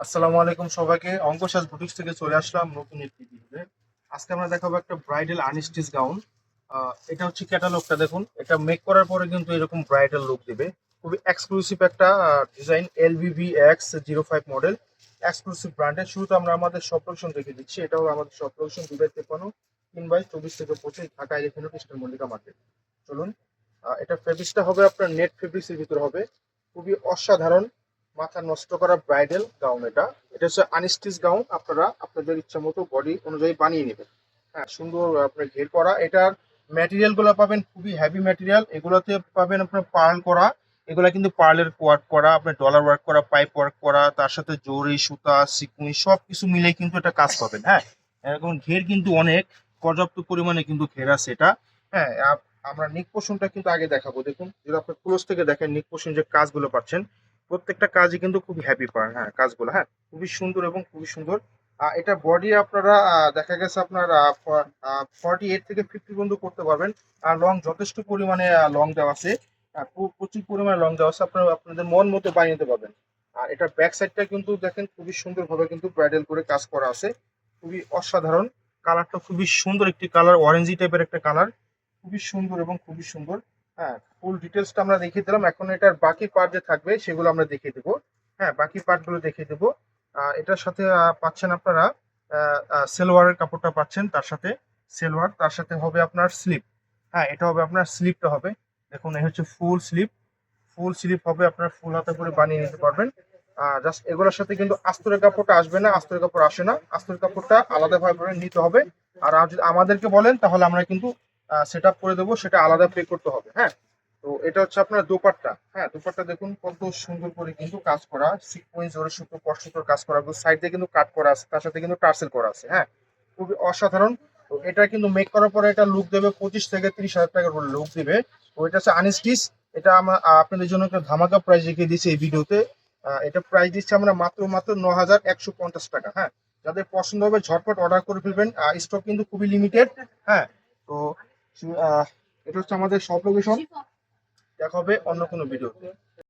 আসসালামু আলাইকুম সবাইকে। অঙ্কসাজ বুটিক্স থেকে চলে আসলাম নতুন একটি ভিডিওতে। আজকে আমরা দেখাবো একটা ব্রাইডাল আনস্টিচ গাউন। এটা হচ্ছে ক্যাটালগটা দেখুন। এটা মেক করার পরে কিন্তু এরকম ব্রাইডাল লুক দেবে। খুবই এক্সক্লুসিভ একটা ডিজাইন, LVVX05 মডেল, এক্সক্লুসিভ ব্র্যান্ডের। শুরুতে আমরা আমাদের শপ লোকেশন দেখে দিচ্ছি। এটা হলো আমাদের শপ লোকেশন 2/53 3/24 থেকে 25 Dhaka elephant road, eastern Mallika market. চলুন। এটা ফেব্রিক্সটা হবে আপনার নেট ফেব্রিক্সের ভিতরে হবে। খুবই অসাধারণ, মাথা নষ্ট করা ব্রাইডাল গাউন। এটা এটা হচ্ছে আনস্টিচ গাউন। আপনারা আপনাদের ইচ্ছা মতো বডি অনুযায়ী বানিয়ে নেবেন। হ্যাঁ, সুন্দর আপনার ঘের করা। এটার ম্যাটেরিয়াল গুলো পাবেন খুবই হেভি ম্যাটেরিয়াল। এগুলোতে পাবেন আপনার পার্ল করা। এগুলা কিন্তু পার্লের ওয়ার্ক করা, আপনার ডলার ওয়ার্ক করা, পাইপ ওয়ার্ক করা, তার সাথে জরি সুতা সিকুইন সব কিছু মিলে কিন্তু এটা কাজ পাবেন। হ্যাঁ, এরকম ঘের কিন্তু অনেক পর্যাপ্ত পরিমাণে কিন্তু ঘের আছে এটা। হ্যাঁ, আমরা নিক পোর্শনটা কিন্তু আগে দেখাবো। দেখুন, যদি আপনি ক্লোজ থেকে দেখেন নিক পোর্শন যে কাজগুলো পাচ্ছেন, প্রত্যেকটা কাজই কিন্তু খুবই হ্যাপি পার। হ্যাঁ, কাজগুলো হ্যাঁ খুবই সুন্দর এবং খুবই সুন্দর। এটা বডি আপনারা দেখা গেছে আপনার 48 থেকে 50 পর্যন্ত করতে পারবেন। আর লং যথেষ্ট পরিমাণে লং দেওয়া আছে। প্রচুর পরিমাণে লং দেওয়া আছে, আপনারা আপনাদের মন মতো বানিয়ে নিতে পারবেন। আর এটা ব্যাক সাইডটা কিন্তু দেখেন খুবই সুন্দরভাবে কিন্তু ব্রাইডাল করে কাজ করা আছে। খুবই অসাধারণ। কালারটা খুবই সুন্দর একটি কালার, অরেঞ্জি টাইপের একটা কালার। খুবই সুন্দর এবং খুবই সুন্দর। হ্যাঁ, ফুল ডিটেলসটা আমরা দেখিয়ে দিলাম। এখন এটার বাকি পার্ট যে থাকবে সেগুলো আমরা দেখিয়ে দেবো। হ্যাঁ, বাকি পার্টগুলো দেখিয়ে দেবো। এটার সাথে পাচ্ছেন আপনারা সেলোয়ারের কাপড়টা পাচ্ছেন, তার সাথে সেলোয়ার, তার সাথে হবে আপনার স্লিপ। হ্যাঁ, এটা হবে আপনার স্লিপটা হবে। দেখুন, এই হচ্ছে ফুল স্লিপ। ফুল স্লিপ হবে, আপনার ফুল হাতে করে বানিয়ে নিতে পারবেন। জাস্ট এগুলোর সাথে কিন্তু আস্তরের কাপড়টা আসবে না, আস্তরের কাপড় আসে না। আস্তরের কাপড়টা আলাদাভাবে করে নিতে হবে। আর যদি আমাদেরকে বলেন তাহলে আমরা কিন্তু সেট আপ করে দেবো, সেটা আলাদা পে করতে হবে। হ্যাঁ, তো এটা হচ্ছে আপনার দোপাট্টা। হ্যাঁ, দোপাট্টা দেখুন কত সুন্দর করে কিন্তু কাজ করা, সিকোয়েন্স জোরে সুতো কষ্টকর কাজ করা, সাইড দিয়ে কিন্তু কাট করা আছে, তার সাথে কিন্তু টার্সেল করা আছে। হ্যাঁ, খুবই অসাধারণ। তো এটা কিন্তু মেক করার পরে এটা লুক দেবে 25 থেকে 30 হাজার টাকার লুক দেবে। তো এটা হচ্ছে আনস্টিচ। এটা আমরা আপনাদের জন্য একটা ধামাকা প্রাইস রেখে দিয়েছি এই ভিডিওতে। এটা প্রাইস দিচ্ছি আমরা মাত্র মাত্র 9,150 টাকা। হ্যাঁ, যাদের পছন্দ হবে ঝটপট অর্ডার করে ফেলবেন। স্টক কিন্তু খুবই লিমিটেড। হ্যাঁ, তো আহ, এটা হচ্ছে আমাদের সব লোকেশন। দেখা হবে অন্য কোনো ভিডিওতে।